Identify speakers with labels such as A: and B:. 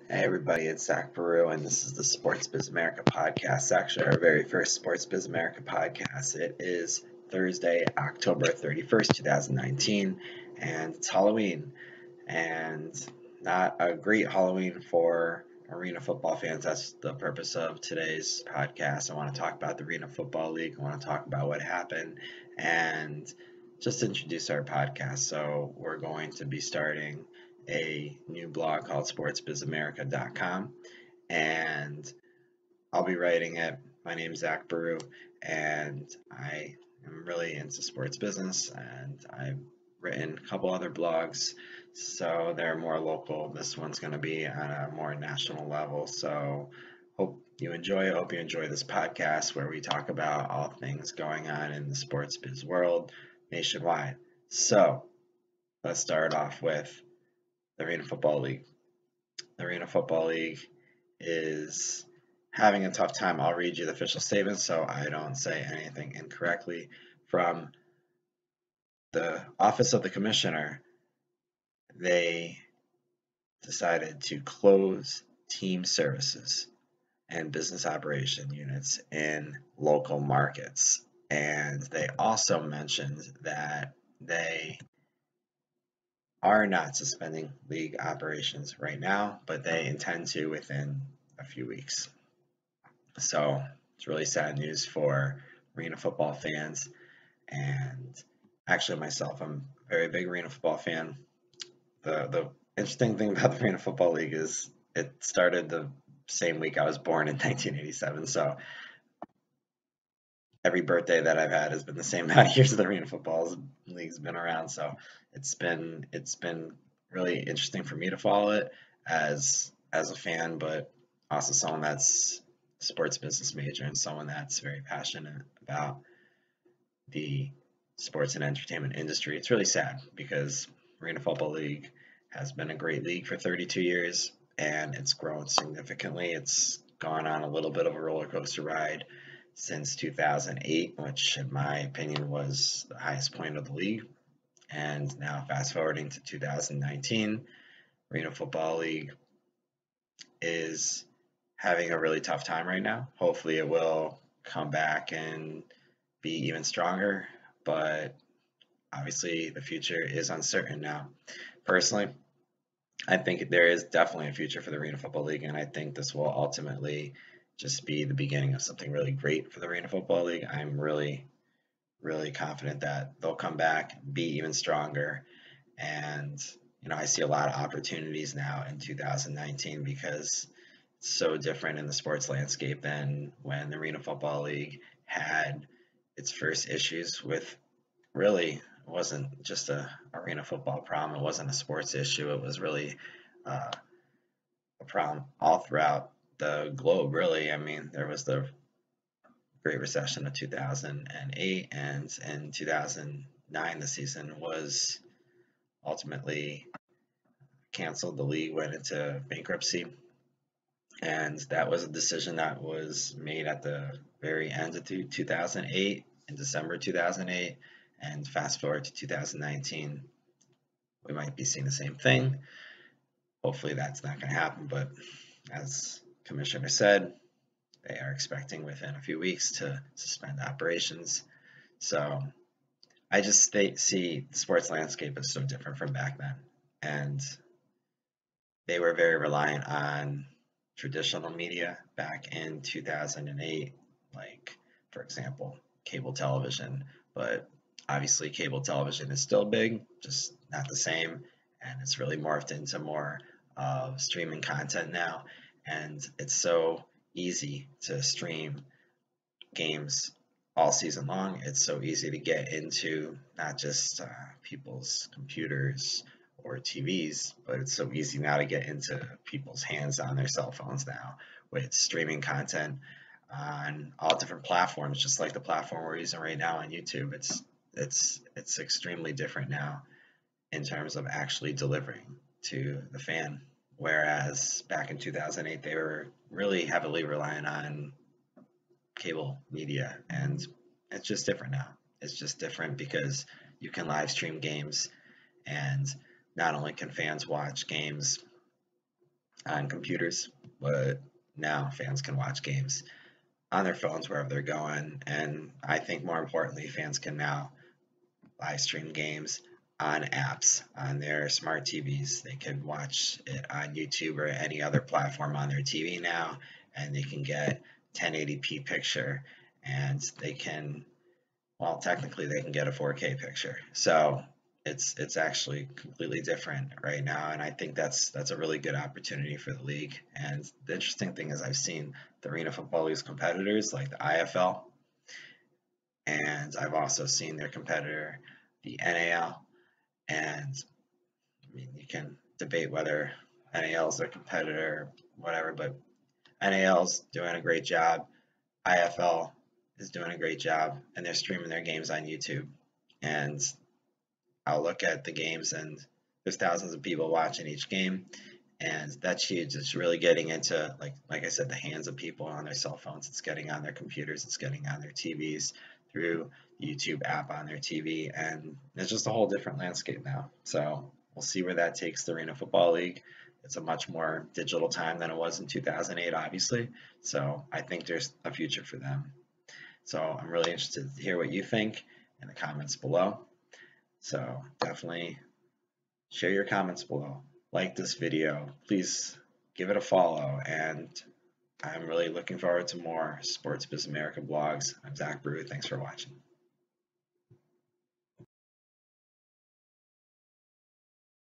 A: Hey everybody, it's Zach Baru, and this is the Sports Biz America podcast. It's actually our very first Sports Biz America podcast. It is Thursday, October 31st, 2019, and it's Halloween. And not a great Halloween for Arena football fans. That's the purpose of today's podcast. I want to talk about the Arena Football League. I want to talk about what happened and just introduce our podcast. So we're going to be starting a new blog called sportsbizamerica.com, and I'll be writing it. My name's Zach Baru, and I am really into sports business, and I've written a couple other blogs, so they're more local. This one's going to be on a more national level, so hope you enjoy it. Hope you enjoy this podcast where we talk about all things going on in the sports biz world nationwide. So let's start off with the Arena Football League. The Arena Football League is having a tough time. I'll read you the official statement so I don't say anything incorrectly. From the Office of the Commissioner, they decided to close team services and business operation units in local markets. And they also mentioned that they are not suspending league operations right now, but they intend to within a few weeks. So it's really sad news for Arena football fans. And actually, myself, I'm a very big Arena football fan. The interesting thing about the Arena Football League is it started the same week I was born in 1987. So every birthday that I've had has been the same amount of years the Arena Football League's been around. So it's been really interesting for me to follow it as a fan, but also someone that's a sports business major and someone that's very passionate about the sports and entertainment industry. It's really sad because Arena Football League has been a great league for 32 years and it's grown significantly. It's gone on a little bit of a roller coaster ride since 2008, which in my opinion was the highest point of the league. And now fast forwarding to 2019, Arena Football League is having a really tough time right now. Hopefully it will come back and be even stronger, but obviously the future is uncertain now. Personally, I think there is definitely a future for the Arena Football League, and I think this will ultimately just be the beginning of something really great for the Arena Football League. I'm really, really confident that they'll come back, be even stronger, and I see a lot of opportunities now in 2019 because it's so different in the sports landscape than when the Arena Football League had its first issues with really it wasn't just a arena football problem. It wasn't a sports issue. It was really a problem all throughout the globe. Really, I mean, there was the Great Recession of 2008, and in 2009, the season was ultimately canceled. The league went into bankruptcy, and that was a decision that was made at the very end of 2008, in December 2008. And fast forward to 2019, we might be seeing the same thing. Hopefully that's not going to happen, but as Commissioner said, they are expecting within a few weeks to suspend operations. So I just see the sports landscape is so different from back then. And they were very reliant on traditional media back in 2008, like, for example, cable television. But obviously, cable television is still big, just not the same. And it's really morphed into more of streaming content now. And it's so easy to stream games all season long. It's so easy to get into not just people's computers or TVs, but it's so easy now to get into people's hands on their cell phones now with streaming content on all different platforms, just like the platform we're using right now on YouTube. It's extremely different now in terms of actually delivering to the fan. Whereas back in 2008, they were really heavily reliant on cable media, and it's just different now. It's just different because you can live stream games, and not only can fans watch games on computers, but now fans can watch games on their phones wherever they're going. And I think more importantly, fans can now live stream games on apps on their smart TVs. They can watch it on YouTube or any other platform on their TV now, and they can get 1080p picture, and they can, well, technically they can get a 4K picture. So it's actually completely different right now, and I think that's a really good opportunity for the league. And the interesting thing is I've seen the Arena Football League's competitors like the IFL, and I've also seen their competitor, the NAL. And I mean, you can debate whether NAL is their competitor, or whatever, but NAL's doing a great job. IFL is doing a great job, and they're streaming their games on YouTube. And I'll look at the games, and there's thousands of people watching each game, and that's huge. It's really getting into, like I said, the hands of people on their cell phones. It's getting on their computers. It's getting on their TVs through the YouTube app on their TV, and it's just a whole different landscape now. So we'll see where that takes the Arena Football League. It's a much more digital time than it was in 2008, obviously. So I think there's a future for them. So I'm really interested to hear what you think in the comments below. So definitely share your comments below. Like this video. Please give it a follow. And I'm really looking forward to more Sports Biz America blogs. I'm Zach Brew. Thanks for watching.